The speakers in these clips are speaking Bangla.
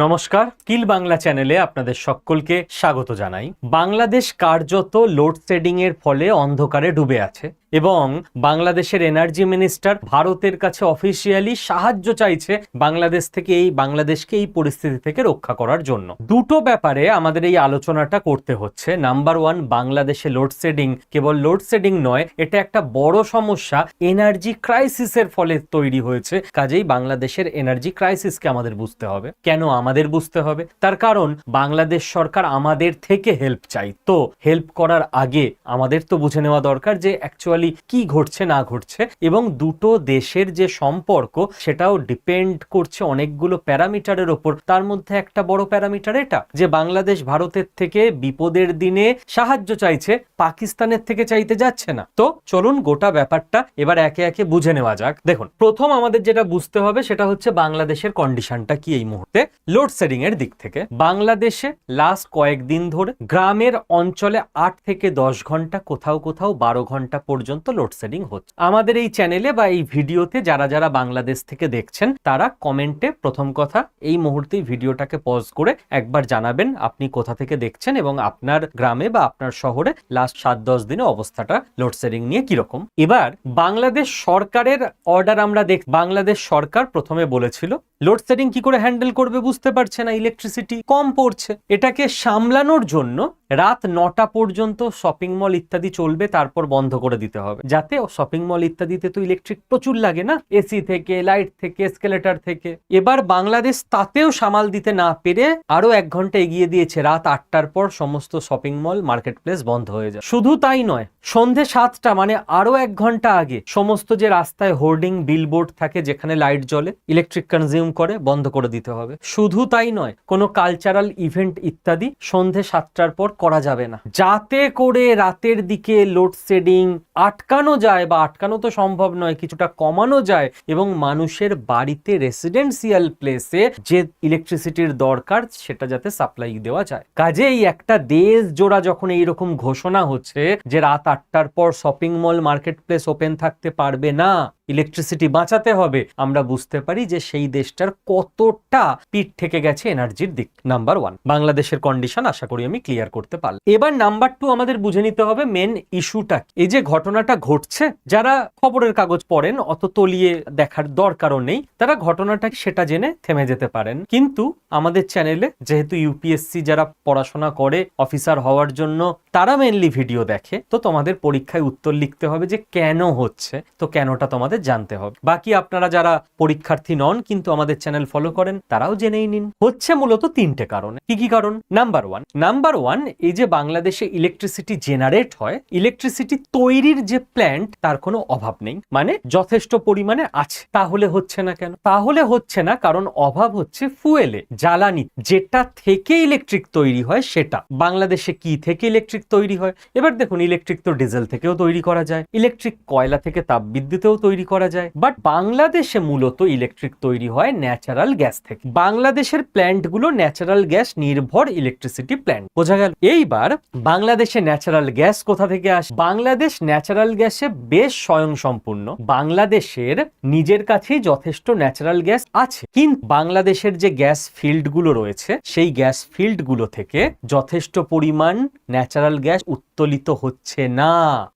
নমস্কার, কিল বাংলা চ্যানেলে আপনাদের সকলকে স্বাগত জানাই। বাংলাদেশ কার্যত লোডশেডিং এর ফলে অন্ধকারে ডুবে আছে এবং বাংলাদেশের এনার্জি মিনিস্টার ভারতের কাছে অফিসিয়ালি সাহায্য চাইছে বাংলাদেশকে এই পরিস্থিতি থেকে রক্ষা করার জন্য। দুটো ব্যাপারে আমাদের এই আলোচনাটা করতে হচ্ছে। নাম্বার ওয়ান, বাংলাদেশে লোডশেডিং কেবল লোডশেডিং নয়, এটা একটা বড় সমস্যা, এনার্জি ক্রাইসিসের ফলে তৈরি হয়েছে। কাজেই বাংলাদেশের এনার্জি ক্রাইসিসকে আমাদের বুঝতে হবে। কেন আমাদের বুঝতে হবে? তার কারণ বাংলাদেশ সরকার আমাদের থেকে হেল্প চাই। তো হেল্প করার আগে আমাদের তো বুঝে নেওয়া দরকার যে অ্যাকচুয়ালি কি ঘটছে না ঘটছে, এবং দুটো দেশের যে সম্পর্ক সেটাও ডিপেন্ড করছে অনেকগুলো প্যারামিটারের ওপর। তার মধ্যে একটা বড় প্যারামিটার এটা যে বাংলাদেশ ভারতের থেকে বিপদের দিনে সাহায্য চাইছে, পাকিস্তানের থেকে চাইতে যাচ্ছে না। তো চলুন গোটা ব্যাপারটা এবার একে একে বুঝে নেওয়া যাক। দেখুন, প্রথম আমাদের যেটা বুঝতে হবে সেটা হচ্ছে বাংলাদেশের কন্ডিশনটা কি এই মুহূর্তে লোডশেডিং এর দিক থেকে। বাংলাদেশে লাস্ট কয়েকদিন ধরে গ্রামের অঞ্চলে 8 থেকে 10 ঘন্টা, কোথাও কোথাও 12 ঘন্টা পর্যন্ত লোডশেডিং হচ্ছে। আমাদের এই চ্যানেলে বা এই ভিডিওতে যারা যারা বাংলাদেশ থেকে দেখছেন তারা কমেন্টে প্রথম কথা এই মুহূর্তেই ভিডিওটাকে পজ করে একবার জানাবেন আপনি কোথা থেকে দেখছেন এবং আপনার গ্রামে বা আপনার শহরে লাস্ট 7-10 দিনে অবস্থাটা লোডশেডিং নিয়ে কিরকম। এবার বাংলাদেশ সরকারের অর্ডার আমরা বাংলাদেশ সরকার প্রথমে বলেছিল লোডশেডিং কি করে হ্যান্ডেল করবে বুঝতে পারছে না, ইলেকট্রিসিটি কম পড়ছে। এটাকে সামলানোর জন্য রাত 9টা পর্যন্ত শপিং মল ইত্যাদি চলবে, তারপর বন্ধ করে দিতে হবে, যাতে শপিং মল ইত্যাদিতে তো ইলেকট্রিক প্রচুর লাগে না, এসি থেকে, লাইট থেকে, এসকেলেটর থেকে। এবার বাংলাদেশ তাতেও সামাল দিতে না পেরে আরো 1 ঘন্টা এগিয়ে দিয়েছে, রাত 8টার পর সমস্ত শপিং মল, মার্কেট প্লেস বন্ধ হয়ে যায়। শুধু তাই নয়, সন্ধে 7টা মানে আরো 1 ঘন্টা আগে সমস্ত যে রাস্তায় হোর্ডিং বিলবোর্ড থাকে যেখানে লাইট জ্বলে, ইলেকট্রিক কনজিউম করে, বন্ধ করে দিতে হবে। শুধু তাই নয়, কোনো কালচারাল ইভেন্ট ইত্যাদি সন্ধে 7টার পর করা যাবে না, যাতে করে রাতের দিকে লোডশেডিং আটকানো যায়, বা আটকানো তো সম্ভব নয়, কিছুটা কমানো যায় এবং মানুষের বাড়িতে রেসিডেন্সিয়াল প্লেসে যে ইলেকট্রিসিটির দরকার সেটা যাতে সাপ্লাই দেওয়া যায়। কাজেই একটা দেশ জোড়া যখন এইরকম ঘোষণা হচ্ছে যে রাত 8টার পর shopping mall, market place open থাকতে পারবে না, ইলেকট্রিসিটি বাঁচাতে হবে, আমরা বুঝতে পারি যে সেই দেশটার কতটা পিঠ থেকে গেছে এনার্জির দিক। নাম্বার ওয়ান, বাংলাদেশের কন্ডিশন আশা করি আমি ক্লিয়ার করতে পারলাম। এবার নাম্বার টু, আমাদের বুঝে নিতে হবে মেন ইস্যুটা। এই যে ঘটনাটা ঘটছে, যারা খবরের কাগজ পড়েন অত তলিয়ে দেখার দরকারও নেই, তারা ঘটনাটা সেটা জেনে থেমে যেতে পারেন। কিন্তু আমাদের চ্যানেলে যেহেতু ইউপিএসসি যারা পড়াশোনা করে অফিসার হওয়ার জন্য তারা মেনলি ভিডিও দেখে, তো তোমাদের পরীক্ষায় উত্তর লিখতে হবে যে কেন হচ্ছে, তো কেনটা তোমাদের জানতে হবে। বাকি আপনারা যারা পরীক্ষার্থী নন কিন্তু আমাদের চ্যানেল ফলো করেন তারাও জেনেই নিন। হচ্ছে মূলত 3টে কারণে। কি কি কারণ? নাম্বার ওয়ান, এই যে বাংলাদেশে ইলেকট্রিসিটি জেনারেট হয়, ইলেকট্রিসিটি তৈরির যে প্ল্যান্ট তার কোনো অভাব নেই, মানে যথেষ্ট পরিমাণে আছে। তাহলে হচ্ছে না কেন? তাহলে হচ্ছে না কারণ অভাব হচ্ছে ফুয়েলে, জ্বালানি, যেটা থেকে ইলেকট্রিক তৈরি হয় সেটা। বাংলাদেশে কি থেকে ইলেকট্রিক তৈরি হয়? এবার দেখুন, ইলেকট্রিক তো ডিজেল থেকেও তৈরি করা যায়, ইলেকট্রিক কয়লা থেকে তাপবিদ্যুতেও তৈরি করা যায়, বাট বাংলাদেশে মূলত ইলেকট্রিক তৈরি হয় ন্যাচারাল গ্যাস থেকে। বাংলাদেশের প্ল্যান্টগুলো ন্যাচারাল গ্যাস নির্ভর ইলেকট্রিসিটি প্ল্যান্ট। বোঝা গেল? এইবার বাংলাদেশে ন্যাচারাল গ্যাস কোথা থেকে আসে? বাংলাদেশ ন্যাচারাল গ্যাসে বেশ স্বয়ংসম্পূর্ণ। বাংলাদেশের নিজের কাছেই যথেষ্ট ন্যাচারাল গ্যাস আছে, কিন্তু বাংলাদেশের যে গ্যাস ফিল্ডগুলো রয়েছে সেই গ্যাস ফিল্ডগুলো থেকে যথেষ্ট পরিমাণ ন্যাচারাল গ্যাস উত্তোলিত হচ্ছে না।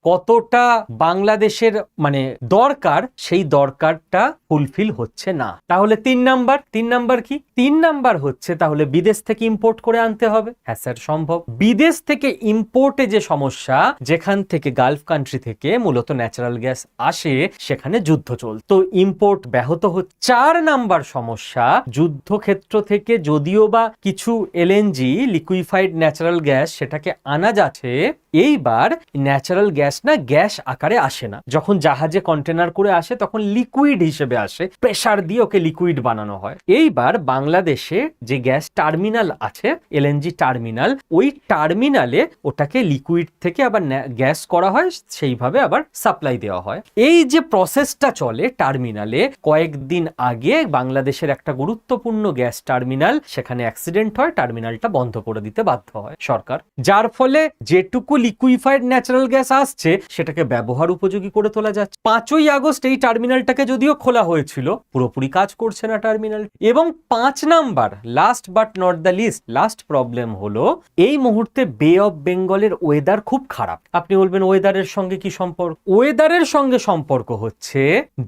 কতটা বাংলাদেশের মানে দরকার, সেই দরকারটা ফুলফিল হচ্ছে না। তাহলে 3 নাম্বার কি? 3 নাম্বার হচ্ছে তাহলে বিদেশ থেকে ইম্পোর্ট করে আনতে হবে। হ্যাঁ স্যার, সম্ভব। বিদেশ থেকে ইম্পোর্টে যে সমস্যা, যেখান থেকে গালফ কান্ট্রি থেকে মূলত ন্যাচারাল গ্যাস আসে, সেখানে যুদ্ধ চল, তো ইম্পোর্ট ব্যাহত হচ্ছে। 4 নাম্বার সমস্যা, যুদ্ধক্ষেত্র থেকে যদিও বা কিছু এলএনজি লিকুইফাইড ন্যাচারাল গ্যাস সেটাকে আনা যাচ্ছে, এইবার ন্যাচারাল গ্যাস না গ্যাস আকারে আসে না, যখন জাহাজে কন্টেনার করে আসে তখন লিকুইড হিসেবে আসে, প্রেসার দিয়ে ওকে লিকুইড বানানো হয়। এইবার বাংলাদেশে যে গ্যাস টার্মিনাল আছে, এলএনজি টার্মিনাল, ওই টার্মিনালে ওটাকে লিকুইড থেকে আবার গ্যাস করা হয়, সেইভাবে আবার সাপ্লাই দেওয়া হয়। এই যে প্রসেসটা চলে টার্মিনালে, কয়েকদিন আগে বাংলাদেশের একটা গুরুত্বপূর্ণ গ্যাস টার্মিনাল, সেখানে অ্যাক্সিডেন্ট হয়, টার্মিনালটা বন্ধ করে দিতে বাধ্য হয় সরকার, যার ফলে যেটুকু লিকুইফাইড ন্যাচারাল গ্যাস আসছে সেটাকে ব্যবহার উপযোগী করে তোলা যাচ্ছে। 5ই আগস্ট আগস্ট এই টার্মিনালটাকে যদিও খোলা হয়েছিল, পুরোপুরি কাজ করছে না টার্মিনাল। এবং 5 number, last but not the least, last problem হলো এই মুহূর্তে বে অফ বেঙ্গলের ওয়েদার খুব খারাপ। আপনি বলবেন ওয়েদারের সঙ্গে কি সম্পর্ক? ওয়েদারের সঙ্গে সম্পর্ক হচ্ছে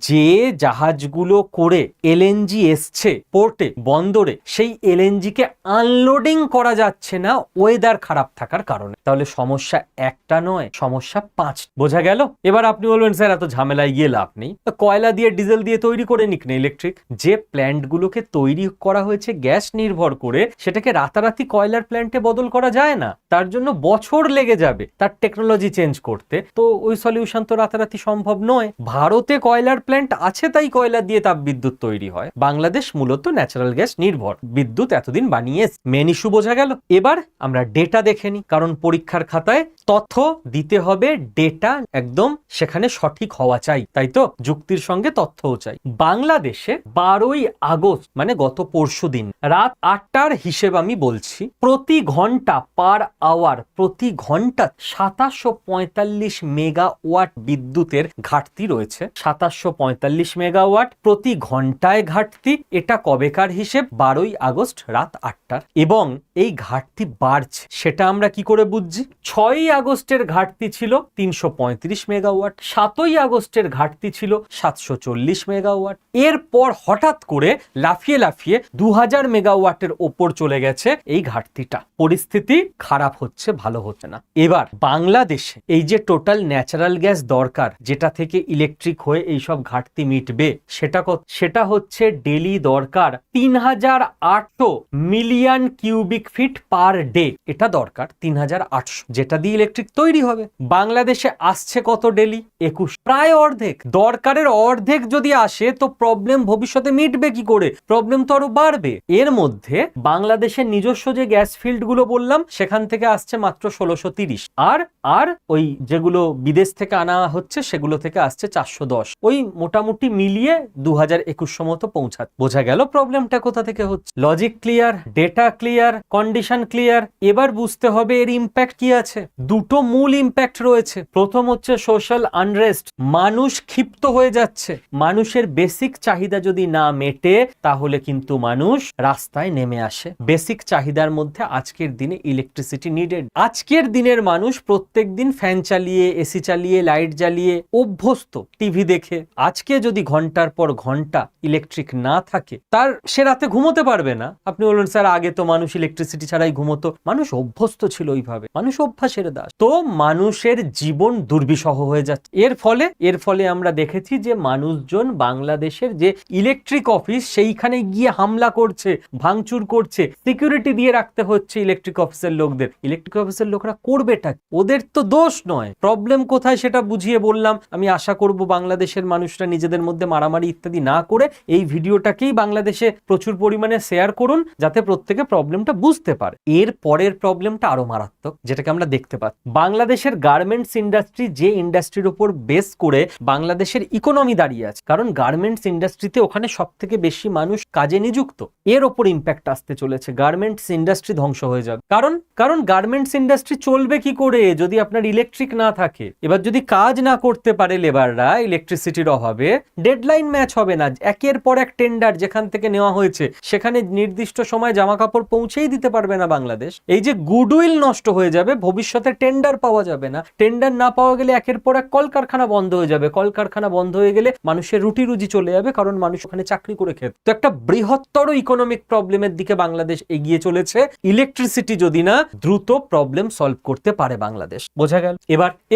যে জাহাজগুলো করে এলএনজি এসছে পোর্টে, বন্দরে, সেই এলএনজি কে আনলোডিং করা যাচ্ছে না ওয়েদার খারাপ থাকার কারণে। তাহলে সমস্যা একটা নয়, সমস্যা 5। বোঝা গেল? এবার আপনি বলবেন স্যার এত ঝামেলায় গিয়ে লাভ নেই, কয়লা দিয়ে ডিজেল দিয়ে তৈরি করে নিক না ইলেকট্রিক। যে প্ল্যান্টগুলোকে তৈরি করা হয়েছে গ্যাস নির্ভর করে, সেটাকে রাতারাতি কয়লার প্ল্যান্টে বদল করা যায় না, তার জন্য বছর লেগে যাবে তার টেকনোলজি চেঞ্জ করতে। তো ওই সলিউশন তো রাতারাতি সম্ভব নয়। ভারতে কয়লার প্ল্যান্ট আছে, তাই কয়লা দিয়ে তাপবিদ্যুৎ তৈরি হয়। বাংলাদেশ মূলত ন্যাচারাল গ্যাস নির্ভর বিদ্যুৎ এতদিন বানিয়ে। মেন ইস্যু বোঝা গেল। এবার আমরা ডেটা দেখে নিই, কারণ পরীক্ষার খাতায় তথ্য দিতে হবে, ডেটা একদম সেখানে সঠিক হওয়া চাই, তাই তো? যুক্তির সঙ্গে তথ্যও চাই। বাংলাদেশে 12ই আগস্ট মানে গত পরশুদিন রাত 8টার হিসেব আমি বলছি, প্রতি ঘন্টা পার আওয়ার, প্রতি ঘন্টা 2745 মেগাওয়াট বিদ্যুতের ঘাটতি রয়েছে। 2745 মেগাওয়াট প্রতি ঘন্টায় ঘাটতি। এটা কবেকার হিসেব? 12ই আগস্ট রাত 8টার। এবং এই ঘাটতি বাড়ছে, সেটা আমরা কি করে বুঝছি? 6ই আগস্টের ঘাটতি ছিল 335 মেগাওয়াট, 7ই আগস্টের ঘাটতি ছিল 740 মেগাওয়াট। এরপর হঠাৎ করে লাফিয়ে লাফিয়ে 2000 মেগাওয়াটের ওপর চলে গেছে এই ঘাটতিটা। পরিস্থিতি খারাপ হচ্ছে, ভালো হচ্ছে না। এবার বাংলাদেশে এই যে টোটাল ন্যাচারাল গ্যাস দরকার, যেটা থেকে ইলেকট্রিক হয়ে এইসব ঘাটতি মিটবে, সেটা হচ্ছে ডেলি দরকার 3800 million cubic feet per day. এটা দরকার 3800, যেটা দিয়ে ইলেকট্রিক তৈরি হবে। বাংলাদেশে আসছে কত ডেলি? 21, প্রায় অর্ধেক। দরকারের অর্ধেক যদি আসে তো প্রবলেম ভবিষ্যতে মিটবে কি করে? প্রবলেম তো আরো বাড়বে। এর মধ্যে বাংলাদেশের নিজস্ব যে গ্যাস ফিল্ড গুলো বললাম, সেখান থেকে আসছে মাত্র 1630, আর ওই যেগুলো বিদেশ থেকে আনা হচ্ছে সেগুলো থেকে আসছে 410। ওই মোটামুটি মিলিয়ে 2021 মতো পৌঁছাচ্ছে। বোঝা গেল প্রবলেমটা কোথা থেকে হচ্ছে। Logic clear, data clear, condition clear. এবার বুঝতে হবে এর ইম্প্যাক্ট কি আছে। দুটো মূল ইম্প্যাক্ট রয়েছে। প্রথম হচ্ছে সোশ্যাল আনরেস্ট, মানুষ ক্ষিপ্ত হয়ে যাচ্ছে। মানুষের বেসিক চাহিদা যদি না মেটে, তাহলে কিন্তু মানুষ রাস্তায় নেমে আসে। বেসিক চাহিদার মধ্যে আজকের দিনে ইলেকট্রিসিটি নিডেড। আজকের দিনের মানুষ প্রত্যেক দিন ফ্যান চালিয়ে, এসি চালিয়ে, লাইট জ্বালিয়ে অভ্যস্ত, টিভি দেখে। আজকে যদি ঘন্টার পর ঘন্টা ইলেকট্রিক না থাকে, তার সে রাতে ঘুমোতে পারবে না। আপনি বলুন স্যার আগে তো মানুষ ইলেকট্রিসিটি ছাড়াই ঘুমোতো। মানুষ অভ্যস্ত ছিল ওইভাবে, মানুষ অভ্যাসের দাস। তো মানুষের জীবন দুর্বিষহ হয়ে যাচ্ছে। এর ফলে আমরা দেখেছি যে মানুষজন বাংলাদেশের যে ইলেকট্রিক অফিস, সেইখানে গিয়ে হামলা করছে, ভাঙচুর করছে। সিকিউরিটি দিয়ে রাখতে হচ্ছে ইলেকট্রিক অফিসের লোকদের। ইলেকট্রিক অফিসের লোকরা করবেটা, ওদের তো দোষ নয়। প্রবলেম কোথায় সেটা বুঝিয়ে বললাম। আমি আশা করব বাংলাদেশের মানুষরা নিজেদের মধ্যে মারামারি ইত্যাদি না করে এই ভিডিওটাকেই বাংলাদেশে প্রচুর পরিমাণে শেয়ার করুন, যাতে প্রত্যেকে প্রবলেমটা বুঝতে পারে। এর পরের প্রবলেমটা আরো মারাত্মক, যেটাকে আমরা দেখতে পাচ্ছি। বাংলাদেশের গার্মেন্টস ইন্ডাস্ট্রি, যে ইন্ডাস্ট্রির উপর বেস করে বাংলাদেশের ইকোনমি দাঁড়িয়ে আছে, কারণ গার্মেন্টস ইন্ডাস্ট্রিতে ওখানে সব থেকে বেশি মানুষ কাজে নিযুক্ত, এর ওপর ইম্প্যাক্ট আসতে চলেছে। গার্মেন্টস ইন্ডাস্ট্রি ধ্বংস হয়ে যাবে। কারণ গার্মেন্টস ইন্ডাস্ট্রি চলবে কি করে যদি আপনার ইলেকট্রিক না থাকে? এবার যদি কাজ না করতে পারে লেবাররা ইলেকট্রিসিটির অভাবে, ডেডলাইন ম্যাচ হবে না। একের পর এক টেন্ডার যেখান থেকে নেওয়া হয়েছে, সেখানে নির্দিষ্ট সময় জামা কাপড় পৌঁছেই দিতে পারবে না বাংলাদেশ। এই যে গুডউইল নষ্ট হয়ে যাবে, ভবিষ্যতে টেন্ডার পাওয়া যাবে না। টেন্ডার না পাওয়া গেলে একের পর এক কলকারখানা বন্ধ হয়ে যাবে। কলকারখানা বন্ধ হয়ে গেলে মানুষের রুটি রুজি চলে যাবে, কারণ মানুষ ওখানে চাকরি করে খেত। তো একটা বৃহত্তর ইকোনমিক প্রবলেমের দিকে বাংলাদেশ এগিয়ে চলেছে, ইলেকট্রিসিটি যদি না দ্রুত প্রবলেম সলভ করতে পারে বাংলাদেশ। বোঝা গেল?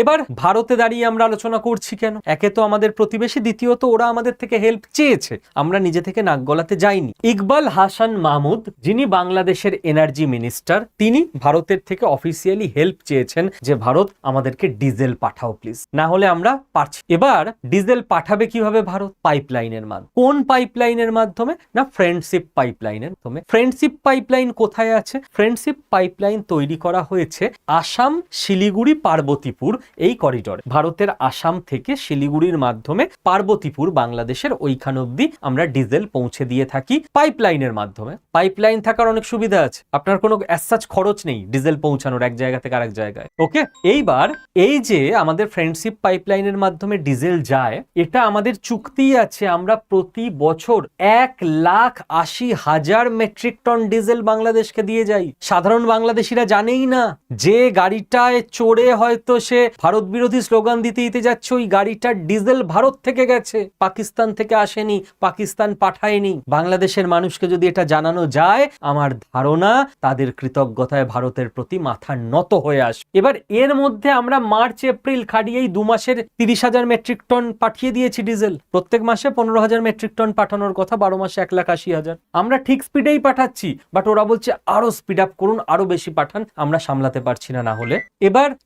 এবার ভারতে দাঁড়িয়ে আমরা আলোচনা করছি কেন? একে তো আমাদের প্রতিবেশী, দ্বিতীয়ত ওরা আমাদের থেকে হেল্প চেয়েছে, আমরা নিজে থেকে নাক গলাতে যাইনি। ইকবাল হাসান মাহমুদ, যিনি বাংলাদেশের এনার্জি মিনিস্টার, তিনি ভারতের থেকে অফিসিয়ালি হেল্প চেয়েছেন যে ভারত আমাদেরকে ডিজেল পাঠাও প্লিজ, না হলে আমরা পারছি। এবার ডিজেল পাঠাবে কিভাবে ভারত? পাইপলাইনের মাধ্যমে। কোন পাইপলাইনের মাধ্যমে? না, ফ্রেন্ডশিপ পাইপলাইনের মাধ্যমে। ফ্রেন্ডশিপ পাইপলাইন কোথায় আছে? ফ্রেন্ডশিপ পাইপলাইন তৈরি করা হয়েছে আসাম, শিলিগুড়ি, পার্বতীপুর এই করিডোরে। ভারতের আসাম থেকে শিলিগুড়ির মাধ্যমে পার্বতীপুর, বাংলাদেশের ওইখান অব্দি আমরা ডিজেল পৌঁছে দিয়ে থাকি পাইপলাইনের মাধ্যমে। পাইপলাইন থাকার অনেক সুবিধা আছে, আপনার কোনো অ্যাজ খরচ নেই ডিজেল পৌঁছানোর এক জায়গা থেকে আরেক জায়গায়। ওকে, এইবার এই যে আমাদের ফ্রেন্ডশিপ পাইপলাইনের মাধ্যমে ডিজেল যায়, যায়, এটা আমাদের চুক্তি আছে, আমরা প্রতি বছর 1,80,000 মেট্রিক টন ডিজেল বাংলাদেশকে দিয়ে যাই। সাধারণ বাংলাদেশিরা জানেই না যে গাড়িটায় চড়ে হয়তো সে ভারত বিরোধী স্লোগান দিতে দিতে যাচ্ছে, ওই গাড়িটার ডিজেল ভারত থেকে গেছে, পাকিস্তান থেকে আসেনি, পাকিস্তান পাঠায়নি। বাংলাদেশের মানুষকে যদি এটা জানানো যায়, আমার ধারণা তাদের কৃতজ্ঞতায় ভারতের প্রতি মাথা নত হয়ে আসে। এবার এর মধ্যে আমরা মার্চ এপ্রিল খাড়িয়েই 2 মাসের 30,000 মেট্রিক টন পাঠিয়ে দিয়েছি ডিজেল। প্রত্যেক মাসে 15,000 মেট্রিক টন পাঠানোর কথা, 12 মাসে 1,80,000। আমরা ঠিক স্পিডেই পাঠাচ্ছি, বাট ওরা বলছে আরো স্পিড আপ করুন, আরো বেশি পাঠান, আমরা সামলাতে পারছি না। না হলে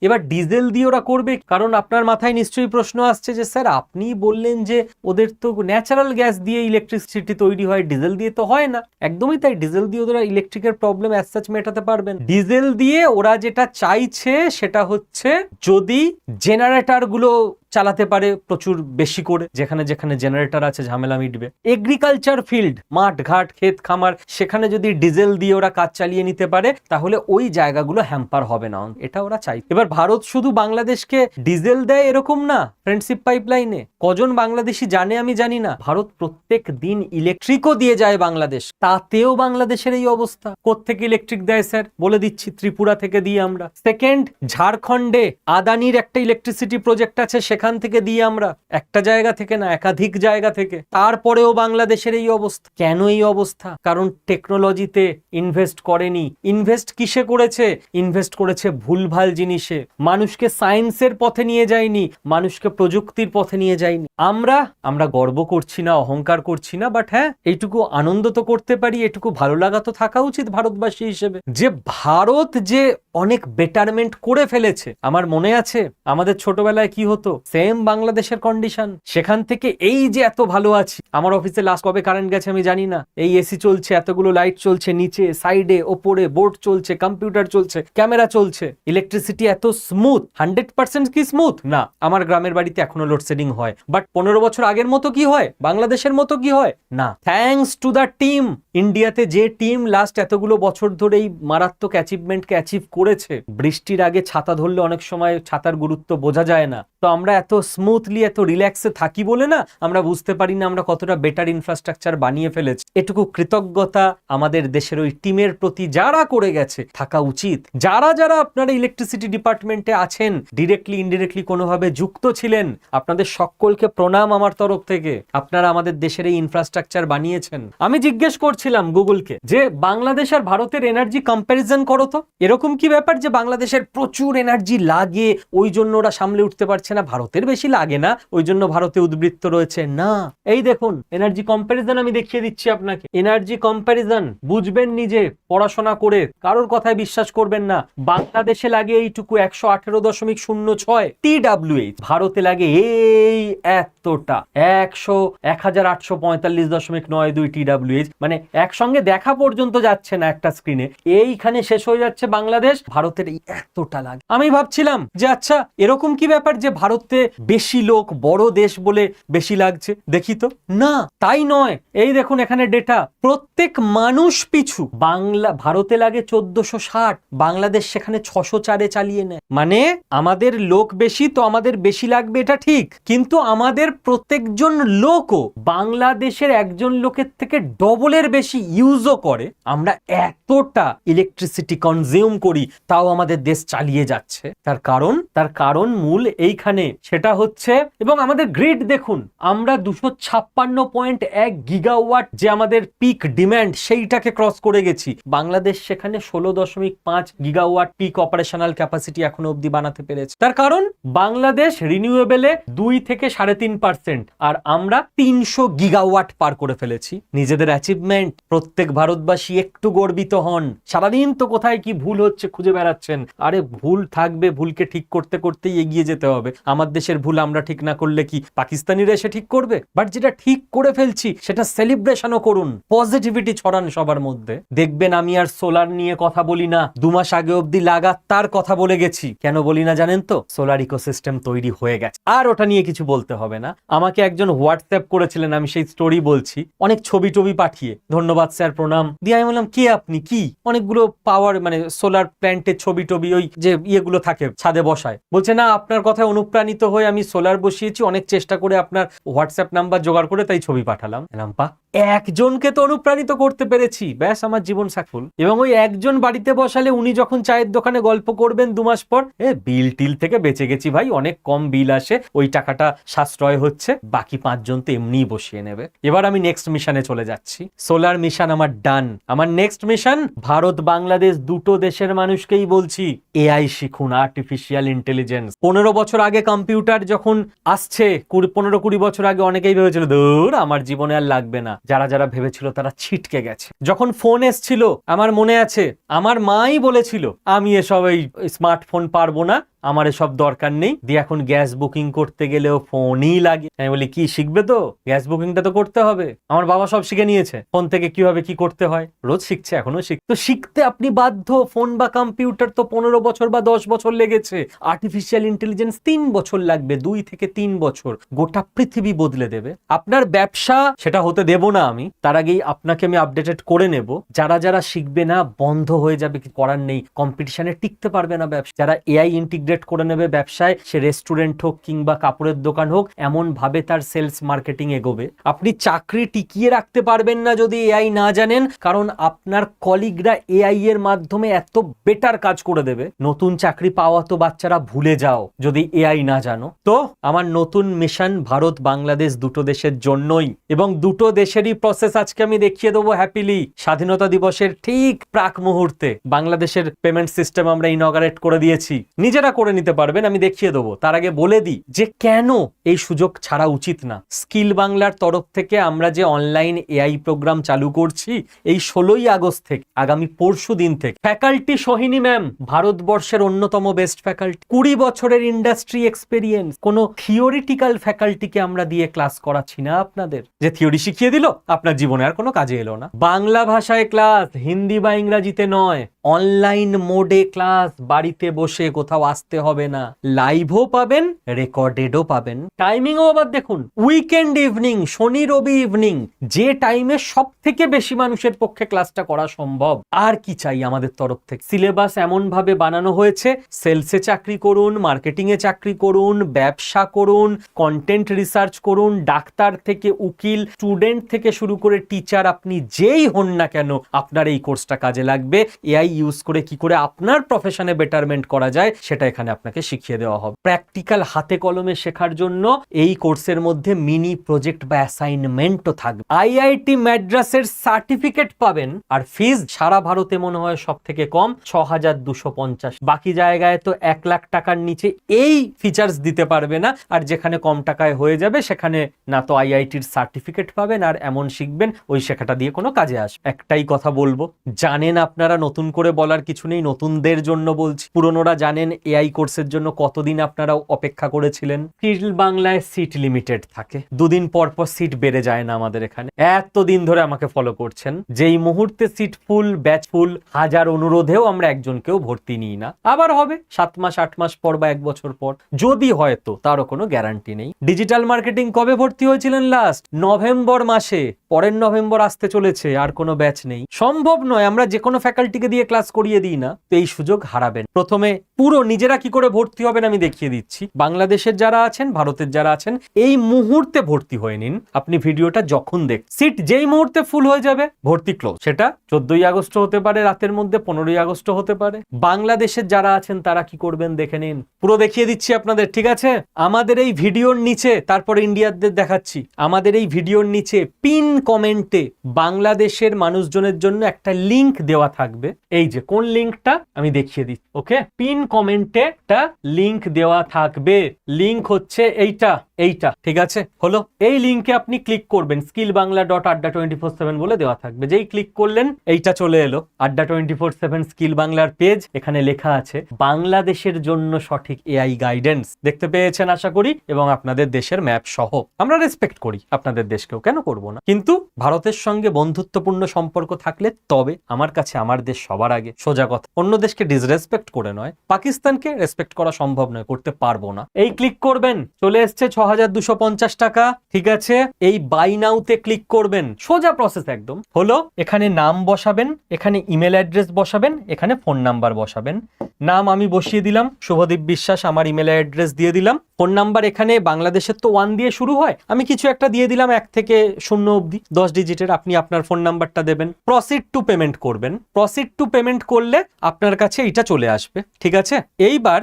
এবার ডিজেল দিয়ে ওরা করবে। কারণ আপনার মাথায় নিশ্চয়ই প্রশ্ন আসছে যে স্যার আপনি বললেন যে ওদের তো ন্যাচারাল গ্যাস দিয়ে ইলেকট্রিসিটি তৈরি হয়, ডিজেল দিয়ে তো হয় না। একদমই তাই, ডিজেল দিয়ে ওরা ইলেকট্রিকের প্রবলেম অ্যাজ সাচ মেটাতে পারবেন। ডিজেল দিয়ে ওরা যেটা চাইছে সেটা হচ্ছে যদি জেনারেটর গুলো চালাতে পারে প্রচুর বেশি করে, যেখানে যেখানে জেনারেটর আছে ঝামেলা মিটবে। এগ্রিকালচার ফিল্ড, মাঠ ঘাট ক্ষেত খামার, সেখানে যদি ডিজেল দিয়ে ওরা কাজ চালিয়ে নিতে পারে তাহলে ওই জায়গাগুলো হ্যাম্পার হবে না, এটা ওরা চাই। এবার ভারত শুধু বাংলাদেশকে ডিজেল দেয় এরকম না, ফ্রেন্ডশিপ পাইপলাইনে কজন বাংলাদেশি জানে আমি জানি না, ভারত প্রত্যেক দিন ইলেকট্রিকও দিয়ে যায় বাংলাদেশ, তাতেও বাংলাদেশের এই অবস্থা। কোত্থেকে ইলেকট্রিক দেয় স্যার বলে দিচ্ছি, ত্রিপুরা থেকে দিই আমরা। সেকেন্ড, ঝাড়খণ্ডে আদানির একটা ইলেকট্রিসিটি প্রজেক্ট আছে, সেখান থেকে দিই আমরা, একটা জায়গা থেকে না, একাধিক জায়গা থেকে। তারপরেও বাংলাদেশের এই অবস্থা। কেন এই অবস্থা? কারণ টেকনোলজিতে ইনভেস্ট করেনি। ইনভেস্ট কিসে করেছে? ইনভেস্ট করেছে ভুলভাল জিনিসে। মানুষকে সায়েন্সের পথে নিয়ে যায়নি, মানুষকে প্রযুক্তির পথে নিয়ে যায়নি। আমরা গর্ব করছি না, অহংকার করছি না, বাট হ্যাঁ এইটুকু আনন্দ তো করতে পারি, এটুকু ভালো লাগা তো থাকা উচিত ভারতবাসী হিসেবে, যে ভারত যে অনেক বেটারমেন্ট করে ফেলেছে। আমার মনে আছে আমাদের ছোটবেলায় কি হতো, সেম বাংলাদেশের কন্ডিশন, সেখান থেকে এই যে এত ভালো আছি। আমার অফিসে লাস্ট কবে কারেন্ট গেছে আমি জানি না, এই এসি চলছে, এতগুলো লাইট চলছে, নিচে সাইডে ওপরে বোর্ড চলছে, কম্পিউটার চলছে, ক্যামেরা চলছে, ইলেকট্রিসিটি এত স্মুথ। 100% কি স্মুথ না, আমার গ্রামের বাড়িতে এখনো লোডশেডিং হয়, বাট 15 বছর আগের মতো কি হয়, বাংলাদেশের মতো কি হয় না। Thanks to the team. ইন্ডিয়াতে যে টিম লাস্ট এতগুলো বছর ধরে এই মারাত্মক অ্যাচিভমেন্টকে অ্যাচিভ করেছে, বৃষ্টির আগে ছাতা ধরলে অনেক সময় ছাতার গুরুত্ব বোঝা যায় না, তো আমরা এত স্মুথলি এত রিল্যাক্সে থাকি বলে না আমরা বুঝতে পারি না আমরা কতটা বেটার ইনফ্রাস্ট্রাকচার বানিয়ে ফেলেছি। এটুকু কৃতজ্ঞতা আমাদের দেশের ওই টিমের প্রতি যারা করে গেছে থাকা উচিত। যারা যারা আপনারা ইলেকট্রিসিটি ডিপার্টমেন্টে আছেন, ডিরেক্টলি ইনডিরেক্টলি কোনোভাবে যুক্ত ছিলেন, আপনাদের সকলকে প্রণাম আমার তরফ থেকে। আপনারা আমাদের দেশের এই ইনফ্রাস্ট্রাকচার বানিয়েছেন। আমি জিজ্ঞেস করছিলাম গুগলকে যে বাংলাদেশ আর ভারতের এনার্জি কম্প্যারিজন করো তো, এরকম কি ব্যাপার যে বাংলাদেশের প্রচুর এনার্জি লাগে ওই জন্য ওরা সামলে উঠতে পারছে না, ভারতের বেশি লাগে না ওই জন্য ভারতে উদ্বৃত্ত রয়েছে? না, এই দেখুন এনার্জি কম্প্যারিজন আমি দেখিয়ে দিচ্ছি আপনাকে। এনার্জি কম্প্যারিজন বুঝবেন নিজে পড়াশোনা করে, কারোর কথায় বিশ্বাস করবেন না। বাংলাদেশে লাগে এইটুকু 118.06 TWH, ভারতে লাগে এই এতটা 1845.92 TWH, মানে একসঙ্গে দেখা পর্যন্ত যাচ্ছে না একটা স্ক্রিনে, এইখানে শেষ হয়ে যাচ্ছে বাংলাদেশ, ভারতের এই এতটা লাগে। আমি ভাবছিলাম যে আচ্ছা এরকম কি ব্যাপার যে ভারতে বেশি লোক, বড় দেশ বলে বেশি লাগছে, দেখি তো না, তাই নয়। এই দেখুন এখানে ডেটা, প্রত্যেক মানুষ পিছু ভারতে লাগে 1460, বাংলাদেশ সেখানে 604-এ চালিয়ে নেয়। মানে আমাদের লোক বেশি তো আমাদের বেশি লাগবে, এটা ঠিক, কিন্তু আমাদের প্রত্যেকজন লোকও বাংলাদেশের একজন লোকের থেকে ডবলের বেশি ইউজও করে। আমরা এতটা ইলেকট্রিসিটি কনজিউম করি তাও আমাদের দেশ চালিয়ে যাচ্ছে। তার কারণ মূল এইখানে, সেটা হচ্ছে, এবং আমাদের গ্রিড দেখুন, আমরা 256.1 গিগাওয়াট যে আমাদের পিক ডিমান্ড সেইটাকে ক্রস করে গেছি, বাংলাদেশ সেখানে 16.5 গিগাওয়াট পিক অপারেশনাল ক্যাপাসিটি এখনো অবধি বানাতে পেরেছে। তার কারণ বাংলাদেশ রিনিউয়েবলে 2 থেকে 3.5%, আর আমরা 300 গিগাওয়াট পার করে ফেলেছি। নিজেদের অ্যাচিভমেন্ট প্রত্যেক ভারতবাসী একটু গর্বিত হন। সারাদিন তো কোথায় কি ভুল হচ্ছে খুঁজে বেড়াচ্ছেন, আরে ভুল থাকবে, ভুলকে ঠিক করতে করতেই এগিয়ে যেতে হবে। আমার দেশের ভুল আমরা ঠিক না করলে কি পাকিস্তানিরা এসে ঠিক করবে? বাট যেটা ঠিক করে ফেলছি সেটা সেলিব্রেশনও করুন, পজিটিভিটি ছড়ান সবার মধ্যে। দেখবেন আমি আর সোলার নিয়ে কথা বলি না, 2 মাস আগে অবধি লাগাতার কথা বলে গেছি। কেন বলি না জানেন তো? সোলার ইকোসিস্টেম তৈরি হয়ে গেছে, আর ওটা নিয়ে কিছু বলতে হবে না। আমাকে একজন হোয়াটসঅ্যাপ করেছিলেন, আমি সেই স্টোরি বলছি, অনেক ছবি টবি পাঠিয়ে, ধন্যবাদ ধন্যবাদ স্যার, প্রণাম দিয়ে আমি বললাম কে আপনি, কি অনেকগুলো পাওয়ার মানে সোলার প্ল্যান্টের ছবি টবি ওই যে ইয়েগুলো থাকে ছাদে বসায়, বলছে না আপনার কথায় অনুপ্রাণিত হয়ে আমি সোলার বসিয়েছি, অনেক চেষ্টা করে আপনার হোয়াটসঅ্যাপ নাম্বার জোগাড় করে তাই ছবি পাঠালাম। পা একজনকে তো অনুপ্রাণিত করতে পেরেছি, ব্যাস আমার জীবন সাফল। এবং ওই একজন বাড়িতে বসালে উনি যখন চায়ের দোকানে গল্প করবেন 2 মাস পর, বিল টিল থেকে বেঁচে গেছি ভাই, অনেক কম বিল আসে, ওই টাকাটা সাশ্রয় হচ্ছে, বাকি 5 জন তো এমনিই বসিয়ে নেবে। এবার আমি নেক্সট মিশনে চলে যাচ্ছি। সোলার মিশন আমার ডান। আমার নেক্সট মিশন, ভারত বাংলাদেশ দুটো দেশের মানুষকেই বলছি এআই শিখুন, আর্টিফিশিয়াল ইন্টেলিজেন্স। 15 বছর আগে কম্পিউটার যখন আসছে, 15-20 বছর আগে অনেকেই ভেবেছিল দূর আমার জীবনে আর লাগবে না। যারা যারা ভেবেছিল তারা ছিটকে গেছে। যখন ফোন এসছিল আমার মনে আছে আমার মাই বলেছিল আমি এসব এই স্মার্টফোন পারবো না, আমার এসব দরকার নেই। দিয়ে এখন গ্যাস বুকিং করতে গেলেও ফোনই লাগে। আমি বলি কি শিখবে তো, গ্যাস বুকিংটা তো করতে হবে। আমার বাবা সব শিখে নিয়েছে, ফোন থেকে কিভাবে কি করতে হয় রোজ শিখছে, এখনো তো শিখতে আপনি বাধ্য। ফোন বা কম্পিউটার তো 15 বছর বা 10 বছর লেগেছে, আর্টিফিশিয়াল ইন্টেলিজেন্স 3 বছর লাগবে, 2 থেকে 3 বছর, গোটা পৃথিবী বদলে দেবে। আপনার ব্যবসা সেটা হতে দেব না আমি, তার আগেই আপনাকে আমি আপডেটেড করে নেব। যারা যারা শিখবে না বন্ধ হয়ে যাবে, কিছু করার নেই, কম্পিটিশনে টিকতে পারবে না ব্যবসা। যারা এআই ইন্টিগ্রেট করে নেবে ব্যবসায়, সে রেস্টুরেন্ট হোক কিংবা কাপড়ের দোকান হোক, এমন ভাবে তার সেলস মার্কেটিং এগোবে। আপনি চাকরি টিকিয়ে রাখতে পারবেন না যদি এআই না জানেন, কারণ আপনার কলিগরা এআই এর মাধ্যমে এত বেটার কাজ করে দেবে। নতুন চাকরি পাওয়া তো বাচ্চারা ভুলে যাও যদি এআই না জানো। তো আমার নতুন মিশন ভারত বাংলাদেশ দুটো দেশের জন্যই, এবং দুটো দেশেরই প্রসেস আজকে আমি দেখিয়ে দেবো হ্যাপিলি। স্বাধীনতা দিবসের ঠিক প্রাক মুহূর্তে বাংলাদেশের পেমেন্ট সিস্টেম আমরা ইনঅগারেট করে দিয়েছি, নিজেরা করে নিতে পারবেন, আমি দেখিয়ে দেবো। তার আগে বলে দিই যে কেন এই সুযোগ ছাড়া উচিত না। স্কিল বাংলার তরফ থেকে আমরা যে অনলাইন এআই প্রোগ্রাম চালু করছি, এই 16ই আগস্ট থেকে আগামী পরশু দিন থেকে ফ্যাকাল্টি সোহিনী ম্যাম ভারতবর্ষের অন্যতম বেস্ট ফ্যাকাল্টি, 20 বছরের ইন্ডাস্ট্রি এক্সপেরিয়েন্স। কোনো থিওরিটিক্যাল ফ্যাকাল্টিকে আমরা দিয়ে ক্লাস করাচ্ছি না আপনাদের, যে থিওরি শিখিয়ে দিল আপনার জীবনে আর কোনো কাজে এলো না। বাংলা ভাষায় ক্লাস, হিন্দি বা ইংরাজিতে নয়, অনলাইন মোডে ক্লাস, বাড়িতে বসে কোথাও আসতে হবে না, লাইভও পাবেন, রেকর্ডেডও পাবেন। টাইমিংও আবার দেখুন, উইকেন্ড ইভিনিং, শনি রবি ইভিনিং, যে টাইমে সব থেকে বেশি মানুষের পক্ষে ক্লাসটা করা সম্ভব। আর কি চাই আমাদের তরফ থেকে? সিলেবাস এমন ভাবে বানানো হয়েছে, সেলসে চাকরি করুন, মার্কেটিং এ চাকরি করুন, ব্যবসা করুন, কন্টেন্ট রিসার্চ করুন, ডাক্তার থেকে উকিল, স্টুডেন্ট থেকে শুরু করে টিচার, আপনি যেই হন না কেন আপনার এই কোর্সটা কাজে লাগবে। এআই ইউজ করে কি করে আপনার প্রফেশনে বেটারমেন্ট করা যায় সেটা এখানে আপনাকে শিখিয়ে দেওয়া হবে। প্র্যাকটিক্যাল হাতে কলমে শেখার জন্য এই কোর্সের মধ্যে মিনি প্রজেক্ট বা অ্যাসাইনমেন্টও থাকবে। আইআইটি ম্যাড্রাসের সার্টিফিকেট পাবেন। আর ফিজ সারা ভারতে মনে হয় সব থেকে কম, 6250। বাকি জায়গায় তো 1 লাখ টাকার নিচে এই ফিচার্স দিতে পারবে না। আর যেখানে কম টাকায় হয়ে যাবে সেখানে না তো আইআইটির সার্টিফিকেট পাবেন, আর এমন শিখবেন ওই শেখাটা দিয়ে কোনো কাজে আসবে। একটাই কথা বলবো, জানেন আপনারা, নতুন করে বলার কিছু নেই, নতুনদের জন্য বলছি। পুরনোরা জানেন এআই কোর্সের জন্য কতদিন আপনারা অপেক্ষা করেছিলেন। স্কিল বাংলায় সিট লিমিটেড থাকে, 2 দিন পর পর সিট বেড়ে যায় না আমাদের এখানে। এতদিন ধরে আমাকে ফলো করছেন, যেই মুহূর্তে সিট ফুল, ব্যাচ ফুল, হাজার অনুরোধেও আমরা একজনকেও ভর্তি নিই না। আবার হবে 7 মাস 8 মাস পর বা 1 বছর পর, যদি হয়তো, তারও কোনো গ্যারান্টি নেই। ডিজিটাল মার্কেটিং কবে ভর্তি হয়েছিলেন? লাস্ট নভেম্বর মাসে, পরের নভেম্বর আসতে চলেছে, আর কোনো ব্যাচ নেই। সম্ভব নয় আমরা যে কোনো ফ্যাকাল্টিকে দিয়ে ক্লাস করিয়ে দিই না, তো এই সুযোগ হারাবেন। প্রথমে পুরো নিজেরা কি করে ভর্তি হবেন আমি দেখিয়ে দিচ্ছি। বাংলাদেশের যারা আছেন, ভারতের যারা আছেন, এই মুহূর্তে ভর্তি হয়ে নিন। আপনি ভিডিওটা যখন দেখ, সিট যেই মুহূর্তে ফুল হয়ে যাবে ভর্তি ক্লোজ। সেটা 14ই আগস্ট হতে পারে রাতের মধ্যে, 15ই আগস্ট হতে পারে। বাংলাদেশের যারা আছেন তারা কি করবেন দেখে নিন, পুরো দেখিয়ে দিচ্ছি আপনাদের, ঠিক আছে? আমাদের এই ভিডিওর নিচে, তারপরে ইন্ডিয়াদের দেখাচ্ছি, আমাদের এই ভিডিওর নিচে পিন কমেন্টে বাংলাদেশের মানুষজনের জন্য একটা লিংক দেওয়া থাকবে। এই যে কোন লিংকটা আমি দেখিয়ে দিচ্ছি, ওকে? পিন কমেন্টে একটা লিংক দেওয়া থাকবে, লিংক হচ্ছে এইটা, ঠিক আছে? হলো, এই লিংকে আপনি ক্লিক করবেন, skillbangla.adda247 বলে দেওয়া থাকবে। যেই ক্লিক করলেন এইটা চলে এলো adda247 স্কিল বাংলার পেজ। এখানে লেখা আছে বাংলাদেশের জন্য সঠিক এআই গাইডেন্স। দেখতে পেয়েছেন আশা করি, এবং আপনাদের দেশের ম্যাপ সহ। আমরা রেসপেক্ট করি আপনাদের দেশকেও, কেন করব না? কিন্তু ভারতের সঙ্গে বন্ধুত্বপূর্ণ সম্পর্ক থাকলে তবে আমার কাছে আমার দেশ সবার আগে, সোজা কথা। অন্য দেশকে ডিসরেসপেক্ট করে নয়। পাকিস্তানকে রেসপেক্ট করা সম্ভব নয়, করতে পারবো না। এই ক্লিক করবেন, চলে এসছে 6250 টাকা, ঠিক আছে। এই বাই নাউতে ক্লিক করবেন, সোজা প্রসেস একদম হলো। এখানে নাম বসাবেন, এখানে ইমেল অ্যাড্রেস বসাবেন, এখানে ফোন নাম্বার বসাবেন। নাম আমি বসিয়ে দিলাম শুভদীপ বিশ্বাস, আমার ইমেল অ্যাড্রেস দিয়ে দিলাম। ফোন নাম্বার এখানে বাংলাদেশের তো 1 দিয়ে শুরু হয়, আমি কিছু একটা দিয়ে দিলাম 1 থেকে 0 অবধি 10 ডিজিটের। আপনি আপনার ফোন নাম্বারটা দেবেন। প্রসিড টু পেমেন্ট করবেন। প্রসিড টু পেমেন্ট করলে আপনার কাছে এটা চলে আসবে, ঠিক আছে। এইবার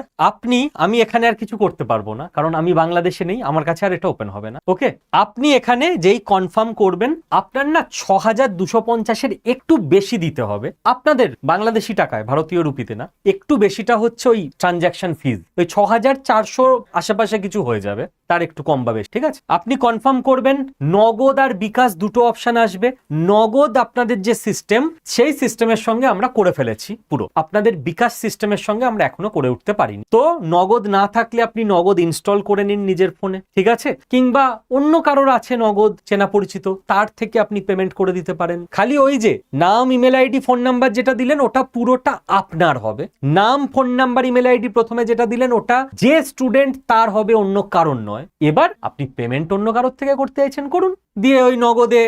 আমি এখানে আর কিছু করতে পারবো না, কারণ আমি বাংলাদেশে নেই, আমার কাছে আর এটা ওপেন হবে না। ওকে, আপনি এখানে যেই কনফার্ম করবেন, আপনার না 6250-এর একটু বেশি দিতে হবে আপনাদের বাংলাদেশি টাকায়, ভারতীয় রুপিতে না। একটু বেশিটা হচ্ছে ওই ট্রানজাকশন ফিজ, ওই 6400 আশেপাশে কিছু হয়ে যাবে, তার একটু কম বা বেশি, ঠিক আছে। আপনি কনফার্ম করবেন। নগদ আর বিকাশ দুটো অপশন আসবে। নগদ আপনাদের যে সিস্টেম, সেই সিস্টেমের সঙ্গে আমরা করে ফেলেছি পুরো, আপনাদের বিকাশ সিস্টেমের সঙ্গে আমরা এখনো করে উঠতে পারিনি। তো নগদ না থাকলে আপনি নগদ ইনস্টল করে নিন নিজের ফোনে, ঠিক আছে। কিংবা অন্য কারোর আছে নগদ চেনা পরিচিত, তার থেকে আপনি পেমেন্ট করে দিতে পারেন। খালি ওই যে নাম, ইমেল আইডি, ফোন নাম্বার যেটা দিলেন ওটা পুরোটা আপনার হবে। নাম, ফোন নাম্বার, ইমেল আইডি প্রথমে যেটা দিলেন ওটা যে স্টুডেন্ট তার হবে, অন্য কারণ নয়। এবার আপনি পেমেন্ট অন্য কারোর থেকে করতে চাইছেন করুন, দিয়ে ওই নগদে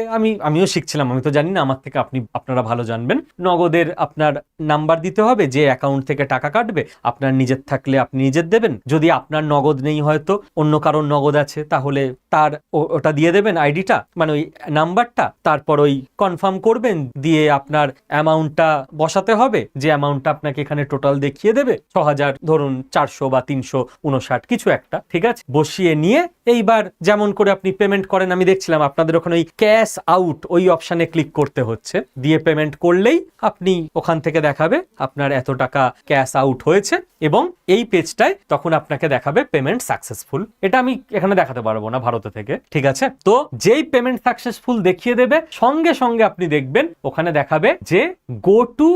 আমিও শিখছিলাম, আমি তো জানি না, আমার থেকে আপনারা ভালো জানবেন। নগদের আপনার নাম্বার দিতে হবে, যে অ্যাকাউন্ট থেকে টাকা কাটবে। আপনার নিজের থাকলে আপনি নিজের দেবেন, যদি আপনার নগদ নেই, হয়তো অন্য কারোর নগদ আছে, তাহলে তার ওটা দিয়ে দেবেন, আইডিটা মানে ওই নাম্বারটা। তারপর ওই কনফার্ম করবেন, দিয়ে আপনার অ্যামাউন্টটা বসাতে হবে, যে অ্যামাউন্টটা আপনাকে এখানে টোটাল দেখিয়ে দেবে 6000 ধরুন 400 বা 359 কিছু একটা, ঠিক আছে। বসিয়ে নিয়ে এইবার যেমন করে আপনি পেমেন্ট করেন, আমি দেখছিলাম আপনাদের ওখানে ওই ক্যাশ আউট ওই অপশানে ক্লিক করতে হচ্ছে, দিয়ে পেমেন্ট করলেই আপনি ওখান থেকে দেখাবে আপনার এত টাকা ক্যাশ আউট হয়েছে, এবং এই পেজটায় তখন আপনাকে দেখাবে পেমেন্ট সাকসেসফুল। এটা আমি এখানে দেখাতে পারবো না ভারতে থেকে, ঠিক আছে। তো যেই পেমেন্ট সাকসেসফুল দেখিয়ে দেবে, সঙ্গে সঙ্গে আপনি দেখবেন ওখানে দেখাবে যে go to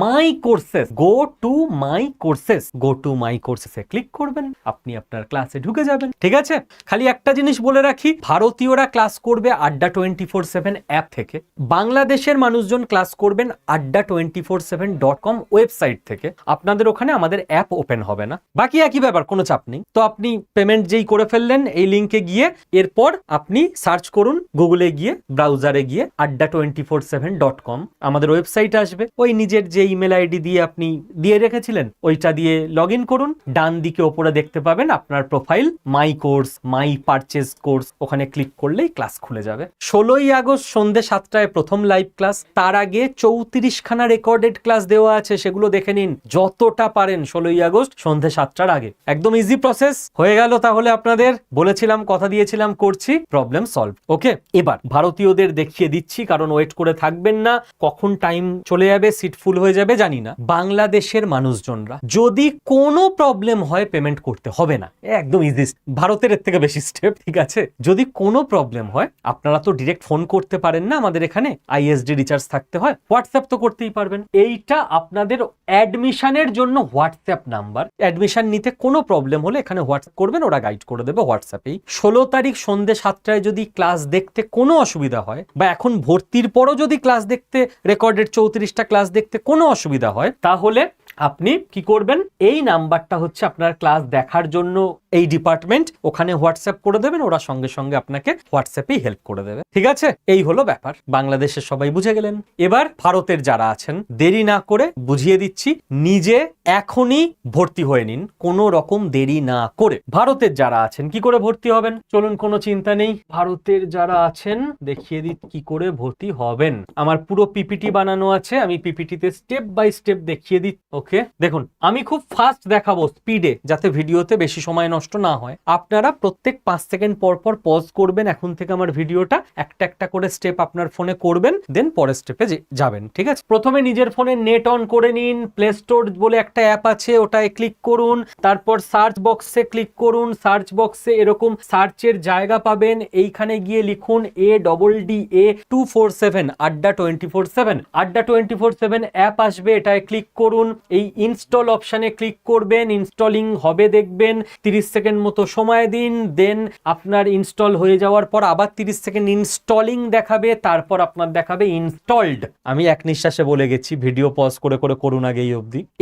my courses, go to my courses, go to my কোর্সেসে ক্লিক করবেন, আপনি আপনার ক্লাসে ঢুকে যাবেন, ঠিক আছে। খালি একটা জিনিস বলে রাখি, ভারতীয়রা ক্লাস করবে adda247 অ্যাপ থেকে, বাংলাদেশের মানুষজন ক্লাস করবেন adda247.com ওয়েবসাইট থেকে। আপনাদের ওখানে আমাদের অ্যাপ ওপেন হবে না, বাকি একই ব্যাপার, কোনো চাপ নেই। তো আপনি পেমেন্ট যেই করে ফেললেন এই লিঙ্কে গিয়ে, এরপর আপনি সার্চ করুন গুগলে গিয়ে, ব্রাউজারে গিয়ে adda247.com, আমাদের ওয়েবসাইট আসবে। ওই নিজের যে ইমেল আইডি দিয়ে আপনি দিয়ে রেখেছিলেন ওইটা দিয়ে লগ ইন করুন। ডান দিকে ওপরে দেখতে পাবেন আপনার প্রোফাইল, মাই কোর্স, মাই পারচেজ কোর্স, ওখানে ক্লিক করলেই ক্লাস খুলে যাবে। 16ই আগস্ট সন্ধ্যে 7টায় প্রথম লাইভ ক্লাস, তার আগে 34খানা রেকর্ডেড ক্লাস দেওয়া আছে, সেগুলো দেখে নিন যতটা পারেন 16ই আগস্ট সন্ধ্যে 7টার আগে। একদম ইজি প্রসেস হয়ে গেল। তাহলে আপনাদের বলেছিলাম, কথা দিয়েছিলাম, করছি, প্রবলেম সলভ। ওকে, এবার ভারতীয়দের দেখিয়ে দিচ্ছি, কারণ ওয়েট করে থাকবেন না, কখন টাইম চলে যাবে, সিট ফুল হয়ে যাবে জানি না। বাংলাদেশের মানুষজনরা যদি কোনো প্রবলেম হয় পেমেন্ট করতে হবে না, একদম ইজি, ভারতের এর থেকে বেশি স্টেপ, ঠিক আছে। যদি কোনো প্রবলেম হয়, আপনারা তো ডিরেক্ট ফোন করতে পারেন না, আমাদের এখানে আইএসডি রিচার্জ থাকতে হয়, হোয়াটসঅ্যাপ তো করতেই পারবেন। এইটা আপনাদের অ্যাডমিশনের জন্য হোয়াটসঅ্যাপ নাম্বার, অ্যাডমিশন নিতে কোনো প্রবলেম হলে এখানে হোয়াটসঅ্যাপ করবেন, ওরা গাইড করে দেবে হোয়াটসঅ্যাপেই। 16 তারিখ সন্ধ্যে 7টায় যদি ক্লাস দেখতে কোনো অসুবিধা হয়, বা এখন ভর্তির পরও যদি ক্লাস দেখতে, রেকর্ডেড 34টা ক্লাস দেখতে কোনো অসুবিধা হয়, তাহলে আপনি কি করবেন, এই নাম্বারটা হচ্ছে আপনার ক্লাস দেখার জন্য এই ডিপার্টমেন্ট, ওখানে হোয়াটসঅ্যাপ করে দেবেন, ওরা সঙ্গে সঙ্গে আপনাকে হোয়াটসঅ্যাপেই হেল্প করে দেবে, ঠিক আছে। এই হলো ব্যাপার, বাংলাদেশের সবাই বুঝে গেলেন। এবার ভারতের যারা আছেন, দেরি না করে বুঝিয়ে দিচ্ছি, নিজে এখনই ভর্তি হয়ে নিন, কোনো রকম দেরি না করে। ভারতের যারা আছেন কি করে ভর্তি হবেন চলুন, কোনো চিন্তা নেই। ভারতের যারা আছেন দেখিয়ে দিই কি করে ভর্তি হবেন। আমার পুরো পিপিটি বানানো আছে, আমি পিপিটিতে স্টেপ বাই স্টেপ দেখিয়ে দিই। ওকে, দেখুন আমি খুব ফাস্ট দেখাবো, স্পিডে, যাতে ভিডিওতে বেশি সময় নষ্ট না হয়। আপনারা প্রত্যেক 5 সেকেন্ড পর পর পজ করবেন এখন থেকে আমার ভিডিওটা, একটা একটা করে স্টেপ আপনার ফোনে করবেন, দেন পরের স্টেপে যাবেন, ঠিক আছে। প্রথমে নিজের ফোনে নেট অন করে নিন, প্লে স্টোর বলে একটা অ্যাপ আছে, ওটায় ক্লিক করুন, তারপর সার্চ বক্সে ক্লিক করুন। সার্চ বক্সে এরকম সার্চের জায়গা পাবেন, এইখানে গিয়ে লিখুন ADDA247 adda247, adda247 অ্যাপ আসবে, এটায় ক্লিক করুন। এই ইনস্টল অপশানে ক্লিক করবেন, ইনস্টলিং হবে দেখবেন, 30 সেকেন্ড মতো সময় দিন, দেন আপনার ইনস্টল হয়ে যাওয়ার পর আবার 30 সেকেন্ড ইনস্টলিং দেখাবে, তারপর আপনার দেখাবে ইনস্টলড। আমি এক নিঃশ্বাসে বলে গেছি, ভিডিও পজ করে করে করুন আগে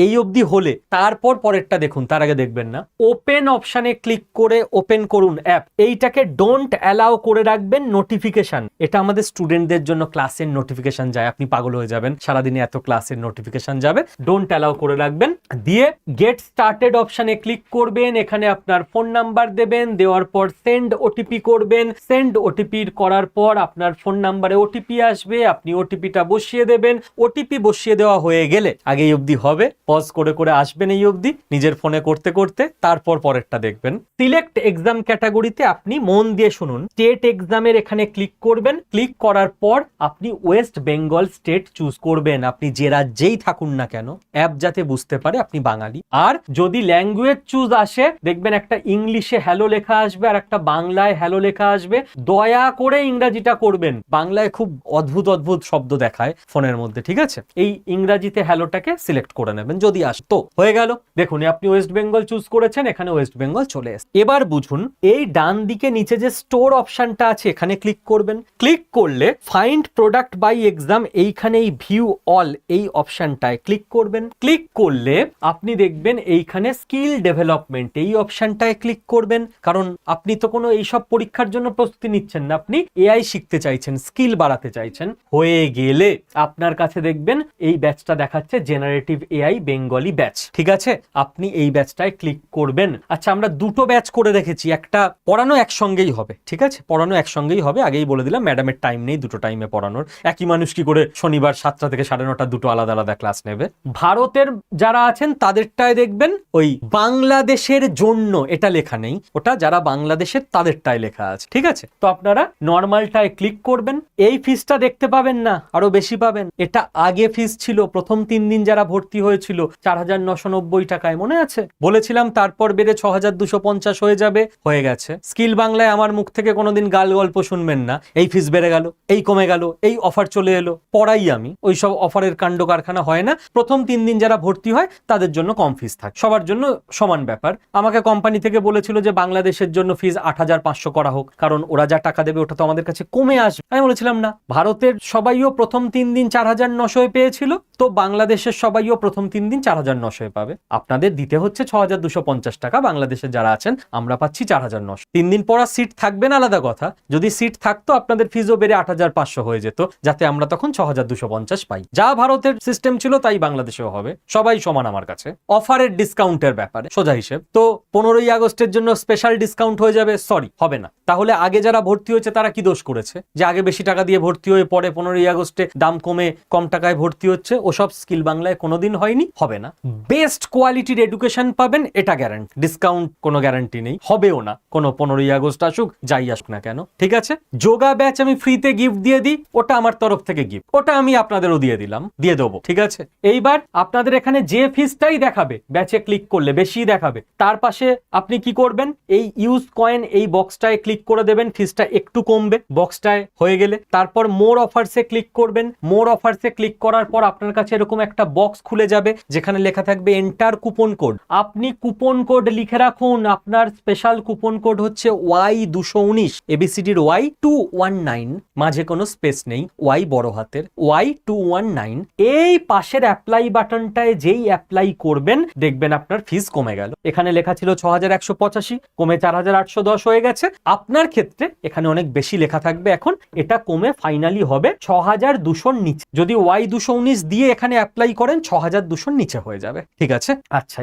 এই অবধি হলে তারপর পরেরটা দেখুন, তার আগে দেখবেন না। ওপেন অপশানে ক্লিক করে ওপেন করুন অ্যাপ, এইটাকে ডোন্ট অ্যালাউ করে রাখবেন নোটিফিকেশন। এটা আমাদের স্টুডেন্টদের জন্য ক্লাসের নোটিফিকেশন যায়, আপনি পাগল হয়ে যাবেন, সারাদিনে এত ক্লাসের নোটিফিকেশন যাবে, ডোন্ট অ্যালাউ করে রাখবেন। দিয়ে গেট স্টার্টেড অপশানে ক্লিক করবেন, এখানে আপনার ফোন নাম্বার দেবেন, দেওয়ার পর সেন্ড ওটিপি করবেন। সেন্ড ওটিপি করার পর আপনার ফোন নাম্বারে ওটিপি আসবে, আপনি ওটিপিটা বসিয়ে দেবেন। ওটিপি বসিয়ে দেওয়া হয়ে গেলে, আগে এই অবধি হবে, পজ করে করে আসবেন এই অবধি নিজের ফোনে করতে করতে, তারপর পরেরটা দেখবেন। সিলেক্ট এক্সাম ক্যাটাগরিতে আপনি মন দিয়ে শুনুন, স্টেট এক্সামের এখানে ক্লিক করবেন। ক্লিক করার পর আপনি ওয়েস্ট বেঙ্গল স্টেট চুজ করবেন, আপনি যে রাজ্যেই থাকুন না কেন, অ্যাপ যাতে বুঝতে পারে আপনি বাঙালি। আর যদি ল্যাঙ্গুয়েজ চুজ আসে, দেখবেন একটা ইংলিশে হ্যালো লেখা আসবে আর একটা বাংলায় হ্যালো লেখা আসবে, দয়া করে ইংরাজিটা করবেন। বাংলায় খুব অদ্ভুত অদ্ভুত শব্দ দেখায় ফোনের মধ্যে, ঠিক আছে? এই ইংরাজিতে হ্যালোটাকে সিলেক্ট করে নেবেন যদি আসতো। হয়ে গেল, দেখুন আপনি ওয়েস্ট বেঙ্গল চুজ করেছেন, এখানে ওয়েস্ট বেঙ্গল চলে এসেছে। এবার বুঝুন, এই ডান দিকে নিচে যে স্টোর অপশনটা আছে এখানে ক্লিক করবেন। ক্লিক করলে ফাইন্ড প্রোডাক্ট বাই এক্সাম, এইখানে এই ভিউ অল এই অপশনটায় ক্লিক করবেন। ক্লিক করলে আপনি দেখবেন এইখানে স্কিল ডেভেলপমেন্ট এই অপশনটায় ক্লিক করবেন, কারণ আপনি তো কোনো এইসব পরীক্ষার জন্য প্রস্তুতি নিচ্ছেন না, আপনি এআই শিখতে চাইছেন, স্কিল বাড়াতে চাইছেন। হয়ে গেলে আপনার কাছে দেখবেন এই ব্যাচটা দেখাচ্ছে জেনারেটিভ এআই বেঙ্গলি ব্যাচ, ঠিক আছে? আপনি এই ব্যাচটায় ক্লিক করবেন। আচ্ছা, আমরা দুটো ব্যাচ করে রেখেছি, একটা পড়ানো একসঙ্গেই হবে, ঠিক আছে? পড়ানো একসঙ্গেই হবে, আগেই বলে দিলাম, ম্যাডামের টাইম নেই দুটো টাইমে পড়ানোর। একই মানুষ কি করে শনিবার 7টা থেকে 9:30 দুটো আলাদা আলাদা ক্লাস নেবে? ভারতের যারা আছেন তাদেরটায় দেখবেন ওই বাংলাদেশের জন্য এটা লেখা নেই, ওটা যারা বাংলাদেশের তাদেরটায় লেখা আছে, ঠিক আছে? তো আপনারা নর্মালটায় ক্লিক করবেন। এই ফিসটা দেখতে পাবেন না, আরো বেশি পাবেন। এটা আগে ফিস ছিল, প্রথম 3 দিন যারা ভর্তি হয়েছিল 4,990 টাকায়, মনে আছে? বলেছিলাম তারপর বেড়ে 6,250 হয়ে যাবে, হয়ে গেছে। স্কিল বাংলায় আমার মুখ থেকে কোনোদিন গাল গল্প শুনবেন না, এই ফিস বেড়ে গেল, এই কমে গেল, এই অফার চলে এলো। পড়াই আমি, ওইসব অফারের কাণ্ড কারখানা হয় না। প্রথম 3 দিন যারা ভর্তি হয় তাদের জন্য কম ফিস থাকে, সবার জন্য সমান ব্যাপার। আমাকে কোম্পানি থেকে বলেছিল যে বাংলাদেশের জন্য ফিস 8,500 করা হোক, কারণ ওরা যা টাকা দেবে ওটা তো আমাদের কাছে কমে আসবে। আমি বলেছিলাম না, ভারতের সবাইও প্রথম 3 দিন 4,900 পেয়েছিল, তো বাংলাদেশের সবাইও প্রথম 3 দিন 4,900 পাবে। আপনাদের দিতে হচ্ছে 6,250 টাকা, বাংলাদেশে যারা আছেন, আমরা পাচ্ছি 4,900। 3 দিন পর সিট থাকবে না, আলাদা কথা। যদি সিট থাকতো আপনাদের ফিজও বেড়ে 8,500 হয়ে যেত, যাতে আমরা তখন 6,250 পাই। যা ভারতের সিস্টেম ছিল তাই বাংলাদেশেও হবে, সবাই সমান আমার কাছে। অফারের ডিসকাউন্টের ব্যাপারে সোজা হিসেব, তো 15ই আগস্টের জন্য স্পেশাল ডিসকাউন্ট হয়ে যাবে, সরি হবে না। তাহলে আগে যারা ভর্তি হয়েছে তারা কি দোষ করেছে যে আগে বেশি টাকা দিয়ে ভর্তি হয়ে পরে 15ই আগস্টে দাম কমে কম টাকায় ভর্তি হচ্ছে? ওসব স্কিল বাংলায় কোনোদিন হয়নি, হবে না। বেস্ট কোয়ালিটির এডুকেশন পাবেন, এটা গ্যারান্টি। ডিসকাউন্ট কোনো গ্যারান্টি নেই, হবেও না, কোনো 15ই আগস্ট আসুক যাই আসুক না কেন, ঠিক আছে? যোগা ব্যাচ আমি ফ্রিতে গিফট দিয়ে দিই, ওটা আমার তরফ থেকে গিফট, ওটা আমি আপনাদেরও দিয়ে দিলাম, দিয়ে দেবো, ঠিক আছে? এইবার আপনাদের এখানে যে ফিসটাই দেখাবে ব্যাচে ক্লিক করলে বেশি দেখাবে, তার পাশে আপনি কি করবেন, এই ইউজ কয়েন এই বক্সটায় ক্লিক করে দেবেন, ফিসটা একটু কমবে বক্সটায় হয়ে গেলে। তারপর মোর অফারসে ক্লিক করবেন। মোর অফারসে ক্লিক করার পর আপনার কাছে এরকম একটা বক্স খুলে যাবে যেখানে লেখা থাকবে এন্টার কুপন কোড। আপনি কুপন কোড লিখে রাখুন, আপনার স্পেশাল কুপন কোড হচ্ছে Y219, এবিসিডির Y219, মাঝে কোনো স্পেস নেই, Y বড় হাতের, Y219। এই পাশের অ্যাপ্লাই বাটনটায় যেই অ্যাপ্লাই করবেন দেখবেন আপনার ফিস কমে গেল। এখানে লেখা ছিল 6,185, কমে 4,810 হয়ে গেছে। আপনার ক্ষেত্রে এখানে অনেক বেশি লেখা থাকবে, এখন এটা কমে ফাইনালি হবে 6,200 নিচে। যদি Y219 দিয়ে এখানে অ্যাপ্লাই করেন 6,200 নিচে হয়ে যাবে, ঠিক আছে? আচ্ছা,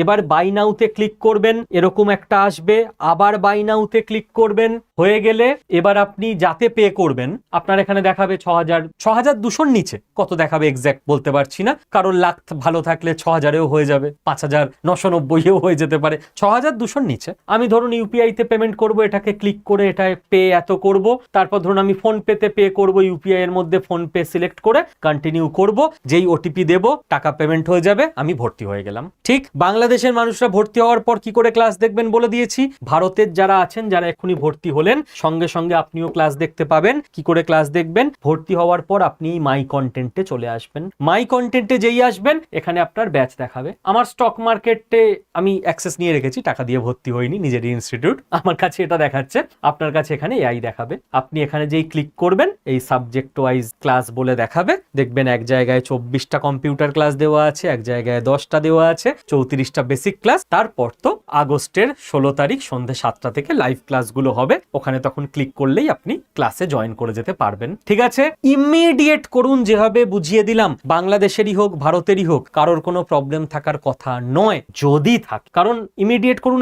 এবার বাই নাউতে ক্লিক করবেন, এরকম একটা আসবে, আবার বাই নাউতে ক্লিক করবেন। হয়ে গেলে এবার আপনি যাতে পে করবেন, আপনার এখানে দেখাবে 6,200 নিচে, কত দেখাবে এক্স্যাক্ট বলতে পারছি না, কারণ লাখ ভালো থাকলে 6,000-এও হয়ে যাবে, 5,990-এও হয়ে যেতে পারে। 6,200 নিচে আমি ধরুন ইউপিআই তে পেমেন্ট করব, এটাকে ক্লিক করে এটায় পে এত করব। তারপর ধরুন আমি ফোন পেতে পে করব, ইউপিআই এর মধ্যে ফোন পে সিলেক্ট করে কন্টিনিউ করব, যেই ওটিপি দেব টাকা পেমেন্ট হয়ে যাবে, আমি ভর্তি হয়ে গেলাম। ঠিক বাংলাদেশের মানুষরা ভর্তি হওয়ার পর কি করে ক্লাস দেখবেন বলে দিয়েছি। ভারতের যারা আছেন, যারা এখনই ভর্তি হলেন হলেন, সঙ্গে সঙ্গে আপনিও ক্লাস দেখতে পাবেন। কি করে ক্লাস দেখবেন? ভর্তি হওয়ার পর আপনি মাই কন্টেন্টে চলে আসবেন। মাই কন্টেন্টে যেই আসবেন, এখানে আপনার ব্যাচ দেখাবে। আমার স্টক মার্কেটে আমি অ্যাক্সেস নিয়ে রেখেছি, টাকা দিয়ে ভর্তি হয়নি, নিজেরই ইনস্টিটিউট, আমার কাছে এটা দেখাচ্ছে। আপনার কাছে এখানে এআই দেখাবে। আপনি এখানে যেই ক্লিক করবেন, এই সাবজেক্ট ওয়াইজ ক্লাস বলে দেখাবে। দেখবেন এক জায়গায় 24টা কম্পিউটার ক্লাস দেওয়া আছে, এক জায়গায় 10টা দেওয়া আছে, 34টা বেসিক ক্লাস। তারপর তো আগস্টের 16 তারিখ সন্ধ্যে 7টা থেকে লাইভ ক্লাসগুলো হবে, ওখানে তখন ক্লিক করলেই আপনি ক্লাসে জয়েন করে যেতে পারবেন। ঠিক আছে, ইমিডিয়েট করুন, যেভাবে বুঝিয়ে দিলাম। বাংলাদেশেরই হোক ভারতেরই হোক, কারোর কোনো প্রবলেম থাকার কথা নয়, যদি থাকে। কারণ ইমিডিয়েট করুন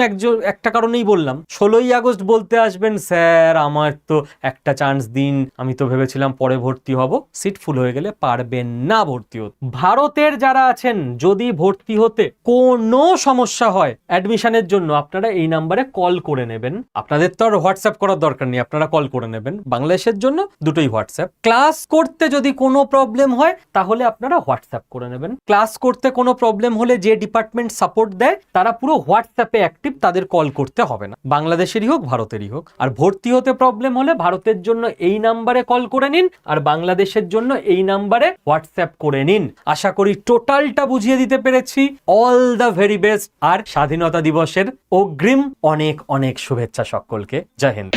একটা কারণেই বললাম। 16ই আগস্ট বলতে আসবেন, স্যার আমার তো একটা চান্স দিন, আমি তো ভেবেছিলাম পরে ভর্তি হব, সিট ফুল হয়ে গেলে পারবেন না ভর্তি হতে। ভারতের যারা আছেন, যদি ভর্তি হতে কোনো সমস্যা হয় অ্যাডমিশনের জন্য, আপনারা এই নাম্বারে কল করে নেবেন। আপনাদের তো আর হোয়াটসঅ্যাপ করার দরকার নেই, আপনারা কল করে নেবেন। বাংলাদেশের জন্য দুটোই হোয়াটসঅ্যাপ। ক্লাস করতে যদি কোনো প্রবলেম হয়, তাহলে আপনারা হোয়াটসঅ্যাপ করে নেবেন। ক্লাস করতে কোনো প্রবলেম হলে যে ডিপার্টমেন্ট সাপোর্ট দেয়, তারা পুরো হোয়াটসঅ্যাপে অ্যাক্টিভ, তাদের কল করতে হবে না, বাংলাদেশেরই হোক ভারতেরই হোক। আর ভর্তি হতে প্রবলেম হলে ভারতের জন্য এই নাম্বারে কল করে নিন, আর বাংলাদেশের জন্য এই নাম্বারে হোয়াটসঅ্যাপ করে নিন। আশা করি টোটালটা বুঝিয়ে দিতে পেরেছি। অল দ্য ভেরি বেস্ট, আর স্বাধীনতা দিবসের অগ্রিম অনেক অনেক শুভেচ্ছা সকলকে। জয় হিন্দ।